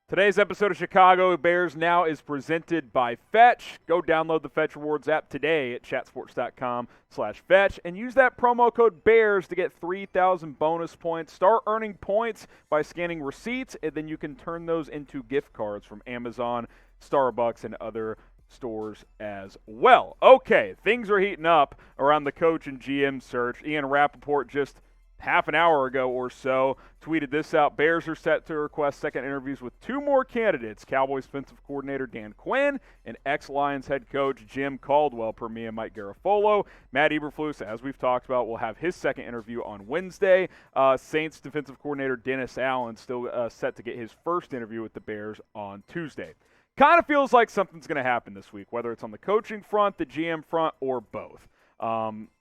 Today's episode of Chicago Bears Now is presented by Fetch. Go download the Fetch Rewards app today at chatsports.com/Fetch and use that promo code BEARS to get 3,000 bonus points. Start earning points by scanning receipts, and then you can turn those into gift cards from Amazon, Starbucks, and other stores as well. Okay, things are heating up around the coach and GM search. Ian Rappaport just half an hour ago or so tweeted this out. Bears are set to request second interviews with two more candidates, Cowboys defensive coordinator Dan Quinn and ex-Lions head coach Jim Caldwell, per me and Mike Garafolo. Matt Eberflus, as we've talked about, will have his second interview on Wednesday. Saints defensive coordinator Dennis Allen still set to get his first interview with the Bears on Tuesday. Kind of feels like something's going to happen this week, whether it's on the coaching front, the GM front, or both.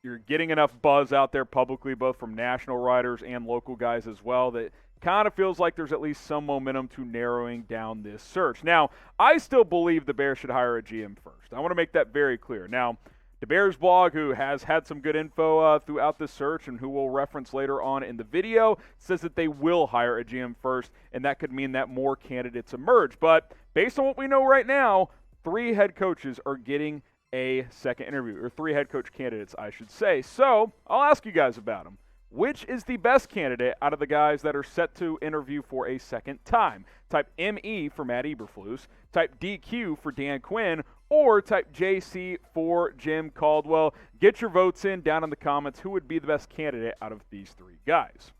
You're getting enough buzz out there publicly, both from national writers and local guys as well, that kind of feels like there's at least some momentum to narrowing down this search. Now, I still believe the Bears should hire a GM first. I want to make that very clear. Now, the Bears blog, who has had some good info throughout this search and who we'll reference later on in the video, says that they will hire a GM first, and that could mean that more candidates emerge. But based on what we know right now, 3 head coaches are getting a second interview, or 3 head coach candidates, I should say. So I'll ask you guys about them. Which is the best candidate out of the guys that are set to interview for a second time? Type ME for Matt Eberflus, type DQ for Dan Quinn, or type JC for Jim Caldwell. Get your votes in down in the comments. Who would be the best candidate out of these 3 guys?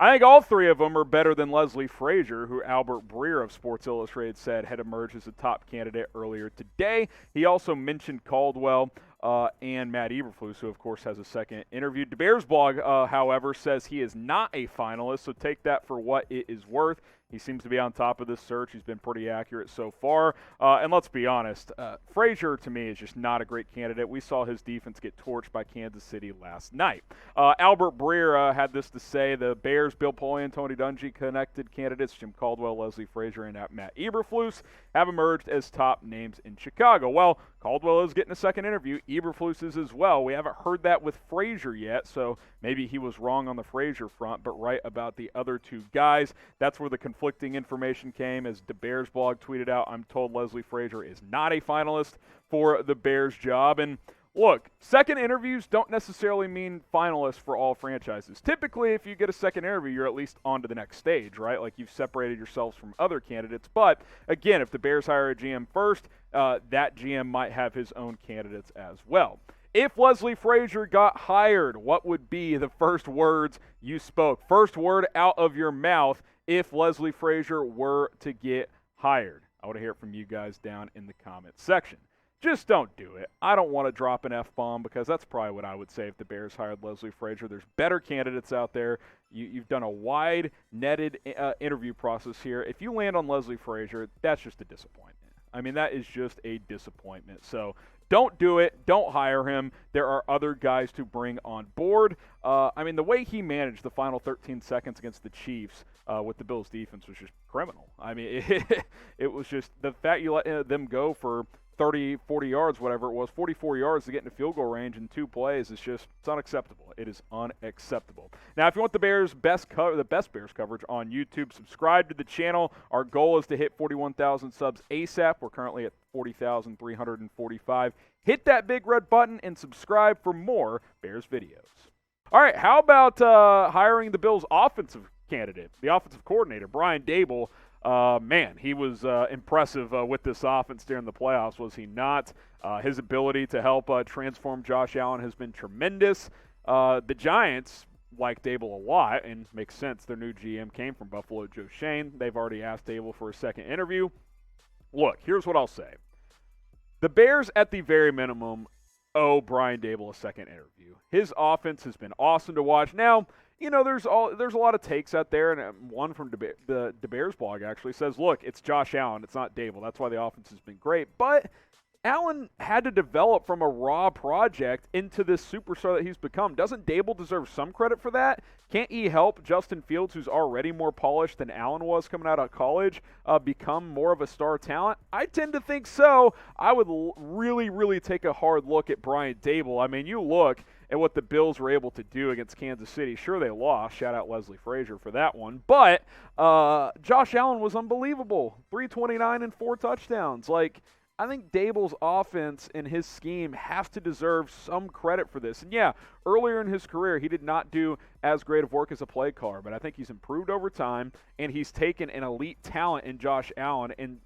I think all 3 of them are better than Leslie Frazier, who Albert Breer of Sports Illustrated said had emerged as a top candidate earlier today. He also mentioned Caldwell and Matt Eberflus, who, of course, has a second interview. The Bears blog, however, says he is not a finalist, so take that for what it is worth. He seems to be on top of this search. He's been pretty accurate so far. And let's be honest, Frazier, to me, is just not a great candidate. We saw his defense get torched by Kansas City last night. Albert Breer had this to say: the Bears, Bill Polian, Tony Dungy connected candidates, Jim Caldwell, Leslie Frazier, and Matt Eberflus, have emerged as top names in Chicago. Well, Caldwell is getting a second interview. Eberflus is as well. We haven't heard that with Frazier yet, so maybe he was wrong on the Frazier front, but right about the other 2 guys. That's where the conflicting information came, as the Bears blog tweeted out. I'm told Leslie Frazier is not a finalist for the Bears job. And look, second interviews don't necessarily mean finalists for all franchises. Typically, if you get a second interview, you're at least on to the next stage, right? Like, you've separated yourselves from other candidates. But again, if the Bears hire a GM first, that GM might have his own candidates as well. If Leslie Frazier got hired, what would be the first words you spoke? First word out of your mouth if Leslie Frazier were to get hired? I want to hear it from you guys down in the comments section. Just don't do it. I don't want to drop an F-bomb, because that's probably what I would say if the Bears hired Leslie Frazier. There's better candidates out there. You've done a wide-netted interview process here. If you land on Leslie Frazier, that's just a disappointment. I mean, that is just a disappointment. So don't do it. Don't hire him. There are other guys to bring on board. I mean, the way he managed the final 13 seconds against the Chiefs with the Bills' defense was just criminal. I mean, it was just the fact you let them go for 30, 40 yards, whatever it was, 44 yards to get into field goal range in 2 plays. It's unacceptable. It is unacceptable. Now, if you want the best Bears coverage on YouTube, subscribe to the channel. Our goal is to hit 41,000 subs ASAP. We're currently at 40,345. Hit that big red button and subscribe for more Bears videos. All right, how about hiring the Bills' offensive candidate, the offensive coordinator, Brian Daboll? Man, he was impressive with this offense during the playoffs, was he not? His ability to help transform Josh Allen has been tremendous. The Giants like Daboll a lot, and makes sense. Their new GM came from Buffalo, Joe Schoen. They've already asked Daboll for a second interview. Look, here's what I'll say. The Bears, at the very minimum, owe Brian Daboll a second interview. His offense has been awesome to watch. Now, you know, there's a lot of takes out there, and one from the Bears blog actually says, look, it's Josh Allen, it's not Daboll. That's why the offense has been great. But Allen had to develop from a raw project into this superstar that he's become. Doesn't Daboll deserve some credit for that? Can't he help Justin Fields, who's already more polished than Allen was coming out of college, become more of a star talent? I tend to think so. I would really, really take a hard look at Brian Daboll. I mean, you look at what the Bills were able to do against Kansas City. Sure, they lost. Shout out Leslie Frazier for that one. But Josh Allen was unbelievable. 329 and 4 touchdowns. Like, I think Daboll's offense and his scheme has to deserve some credit for this. And yeah, earlier in his career, he did not do as great of work as a play caller, but I think he's improved over time, and he's taken an elite talent in Josh Allen and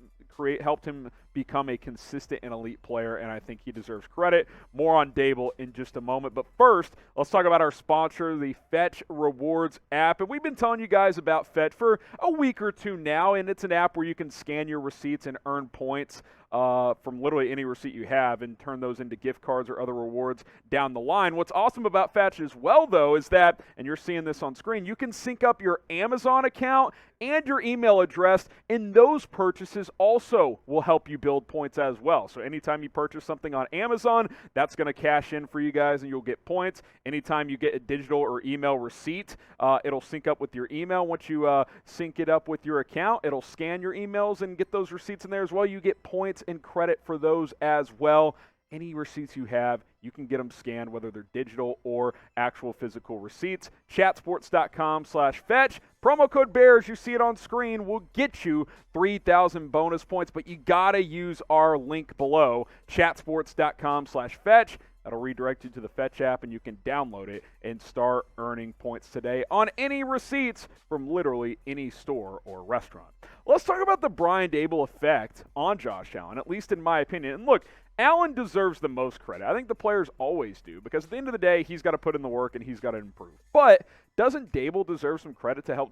helped him become a consistent and elite player, and I think he deserves credit. More on Daboll in just a moment. But first, let's talk about our sponsor, the Fetch Rewards app. And we've been telling you guys about Fetch for a week or two now, and it's an app where you can scan your receipts and earn points from literally any receipt you have and turn those into gift cards or other rewards down the line. What's awesome about Fetch as well, though, is that, and you're seeing this on screen, you can sync up your Amazon account and your email address, and those purchases also will help you build points as well. So anytime you purchase something on Amazon, that's going to cash in for you guys and you'll get points. Anytime you get a digital or email receipt, it'll sync up with your email. Once you sync it up with your account, it'll scan your emails and get those receipts in there as well. You get points and credit for those as well. Any receipts you have, you can get them scanned, whether they're digital or actual physical receipts. Chatsports.com/fetch. Promo code Bears, you see it on screen, will get you 3,000 bonus points, but you got to use our link below, chatsports.com/fetch. That'll redirect you to the Fetch app, and you can download it and start earning points today on any receipts from literally any store or restaurant. Let's talk about the Brian Daboll effect on Josh Allen, at least in my opinion. And look, Allen deserves the most credit. I think the players always do, because at the end of the day, he's got to put in the work and he's got to improve. But doesn't Daboll deserve some credit to help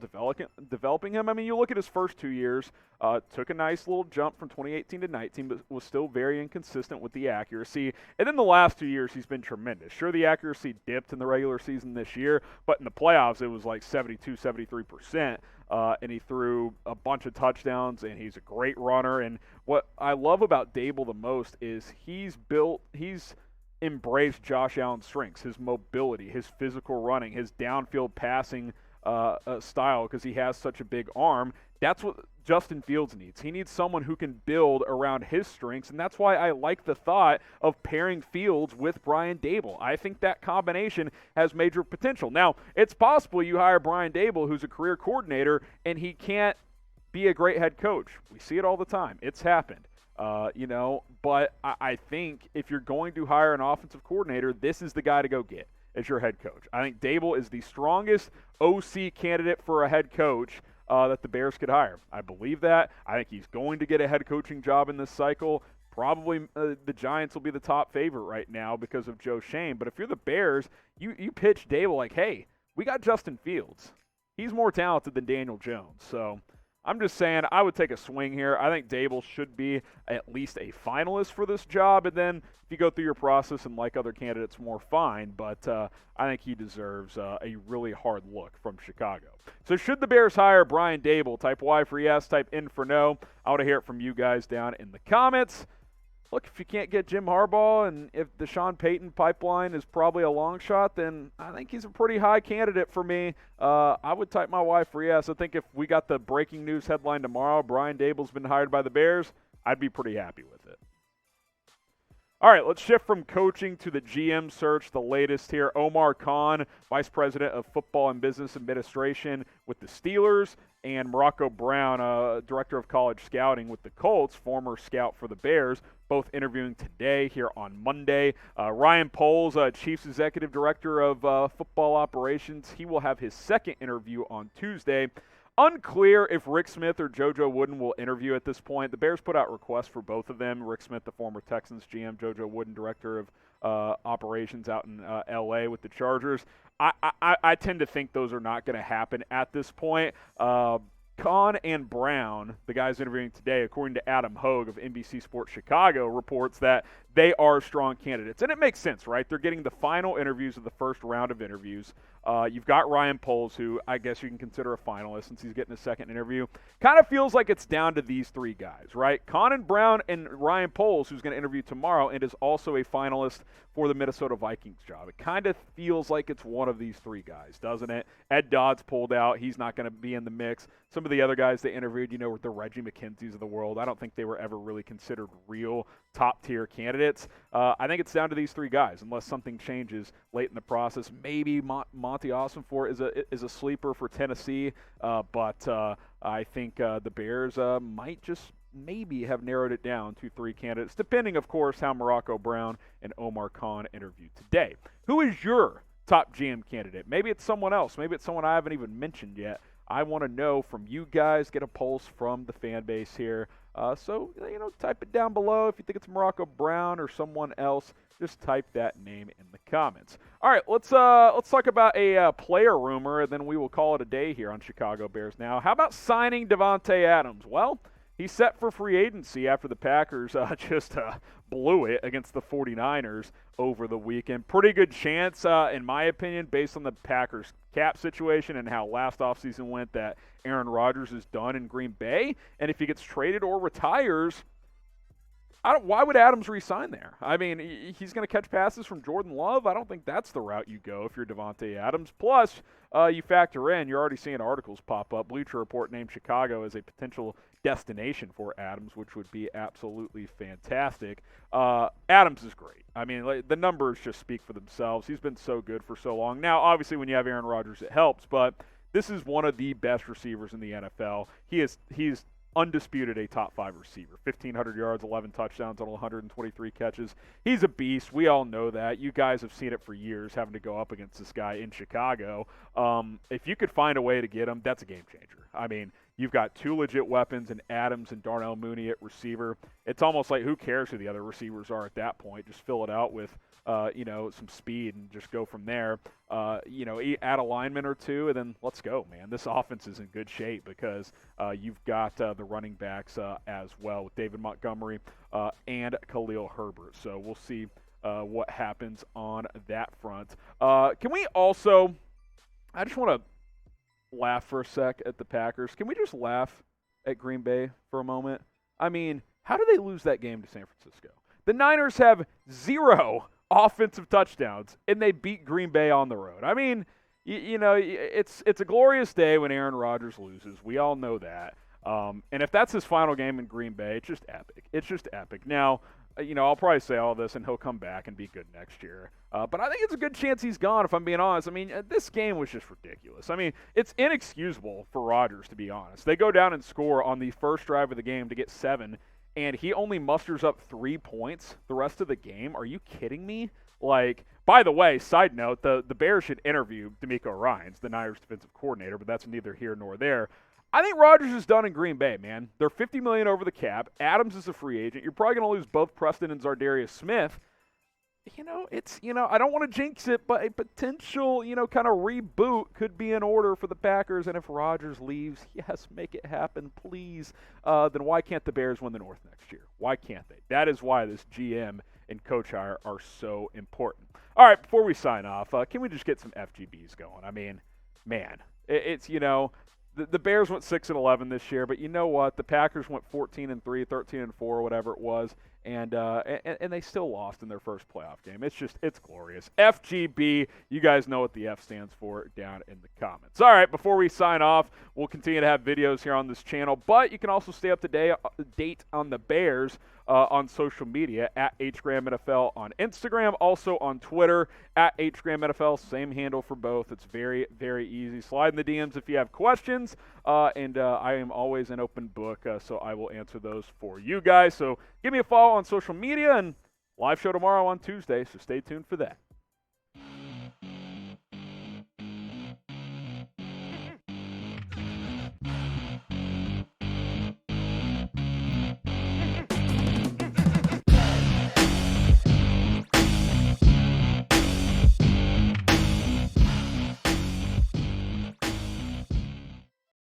developing him? I mean, you look at his first 2 years, took a nice little jump from 2018 to 19, but was still very inconsistent with the accuracy. And then the last 2 years, he's been tremendous. Sure, the accuracy dipped in the regular season this year, but in the playoffs, it was like 72, 73%. And he threw a bunch of touchdowns, and he's a great runner. And what I love about Daboll the most is he's embraced Josh Allen's strengths, his mobility, his physical running, his downfield passing style, because he has such a big arm. That's what Justin Fields needs. He needs someone who can build around his strengths, and that's why I like the thought of pairing Fields with Brian Daboll. I think that combination has major potential. Now, it's possible you hire Brian Daboll, who's a career coordinator, and he can't be a great head coach. We see it all the time. It's happened. But I think if you're going to hire an offensive coordinator, this is the guy to go get as your head coach. I think Daboll is the strongest OC candidate for a head coach that the Bears could hire. I believe that. I think he's going to get a head coaching job in this cycle. Probably the Giants will be the top favorite right now because of Joe Shane. But if you're the Bears, you pitch Daboll like, hey, we got Justin Fields. He's more talented than Daniel Jones. So I'm just saying I would take a swing here. I think Daboll should be at least a finalist for this job. And then if you go through your process and like other candidates more, fine. But I think he deserves a really hard look from Chicago. So should the Bears hire Brian Daboll? Type Y for yes, type N for no. I want to hear it from you guys down in the comments. Look, if you can't get Jim Harbaugh and if the Sean Payton pipeline is probably a long shot, then I think he's a pretty high candidate for me. I would type my wife for yes. I think if we got the breaking news headline tomorrow, Brian Daboll's been hired by the Bears, I'd be pretty happy with it. All right, let's shift from coaching to the GM search. The latest here, Omar Khan, Vice President of Football and Business Administration with the Steelers, and Morocco Brown, Director of College Scouting with the Colts, former scout for the Bears, both interviewing today here on Monday. Ryan Poles, Chiefs Executive Director of Football Operations, he will have his second interview on Tuesday. Unclear if Rick Smith or JoJo Wooden will interview at this point. The Bears put out requests for both of them. Rick Smith, the former Texans GM, JoJo Wooden, Director of Operations out in L.A. with the Chargers. I tend to think those are not going to happen at this point. Khan and Brown, the guys interviewing today, according to Adam Hoge of NBC Sports Chicago, reports that they are strong candidates. And it makes sense, right? They're getting the final interviews of the first round of interviews. You've got Ryan Poles, who I guess you can consider a finalist since he's getting a second interview. Kind of feels like it's down to these three guys, right? Khan and Brown and Ryan Poles, who's going to interview tomorrow and is also a finalist for the Minnesota Vikings job. It kind of feels like it's one of these three guys, doesn't it? Ed Dodd's pulled out. He's not going to be in the mix. Some of the other guys they interviewed, were the Reggie McKenzie's of the world. I don't think they were ever really considered real top-tier candidates. I think it's down to these three guys, unless something changes late in the process. Maybe Monty Ossenfort is a sleeper for Tennessee, but I think the Bears might just maybe have narrowed it down to three candidates, depending, of course, how Morocco Brown and Omar Khan interviewed today. Who is your top GM candidate? Maybe it's someone else. Maybe it's someone I haven't even mentioned yet. I want to know from you guys, get a pulse from the fan base here. So, type it down below. If you think it's Morocco Brown or someone else, just type that name in the comments. All right, let's talk about a player rumor, and then we will call it a day here on Chicago Bears Now. How about signing Davante Adams? Well, he's set for free agency after the Packers just blew it against the 49ers over the weekend. Pretty good chance, in my opinion, based on the Packers cap situation and how last offseason went, that Aaron Rodgers is done in Green Bay. And if he gets traded or retires, why would Adams re-sign there? I mean, he's going to catch passes from Jordan Love. I don't think that's the route you go if you're Davante Adams. Plus, you factor in, you're already seeing articles pop up. Bleacher Report named Chicago as a potential destination for Adams, which would be absolutely fantastic. Adams is great. I mean, the numbers just speak for themselves. He's been so good for so long. Now, obviously, when you have Aaron Rodgers, it helps, but this is one of the best receivers in the NFL. He's undisputed a top 5 receiver. 1,500 yards, 11 touchdowns on 123 catches. He's a beast. We all know that. You guys have seen it for years, having to go up against this guy in Chicago. If you could find a way to get him, that's a game changer. I mean, you've got two legit weapons in Adams and Darnell Mooney at receiver. It's almost like, who cares who the other receivers are at that point? Just fill it out with some speed and just go from there. Add a lineman or two, and then let's go, man. This offense is in good shape because you've got the running backs as well with David Montgomery and Khalil Herbert. So we'll see what happens on that front. Can we also – I just want to laugh for a sec at the Packers. Can we just laugh at Green Bay for a moment? I mean, how did they lose that game to San Francisco? The Niners have 0 offensive touchdowns, and they beat Green Bay on the road. I mean, it's a glorious day when Aaron Rodgers loses. We all know that. And if that's his final game in Green Bay, it's just epic. It's just epic. Now, I'll probably say all this, and he'll come back and be good next year. But I think it's a good chance he's gone, if I'm being honest. I mean, this game was just ridiculous. I mean, it's inexcusable for Rodgers, to be honest. They go down and score on the first drive of the game to get 7, and he only musters up 3 points the rest of the game. Are you kidding me? Like, by the way, side note, the Bears should interview DeMeco Ryans, the Niners defensive coordinator, but that's neither here nor there. I think Rodgers is done in Green Bay, man. They're $50 million over the cap. Adams is a free agent. You're probably going to lose both Preston and Zardarius Smith. I don't want to jinx it, but a potential, kind of reboot could be in order for the Packers. And if Rodgers leaves, yes, make it happen, please. Then why can't the Bears win the North next year? Why can't they? That is why this GM and coach hire are so important. All right, before we sign off, can we just get some FGBs going? I mean, man, it's the Bears went 6-11 this year, but you know what? The Packers went 14-3, 13-4, whatever it was, and they still lost in their first playoff game. It's glorious. FGB, you guys know what the F stands for down in the comments. All right, before we sign off, we'll continue to have videos here on this channel, but you can also stay up to date on the Bears on social media at HGramNFL on Instagram, also on Twitter at HGramNFL, same handle for both. It's very, very easy. Slide in the DMs if you have questions, and I am always an open book, so I will answer those for you guys. So give me a follow on social media, and live show tomorrow on Tuesday, so stay tuned for that.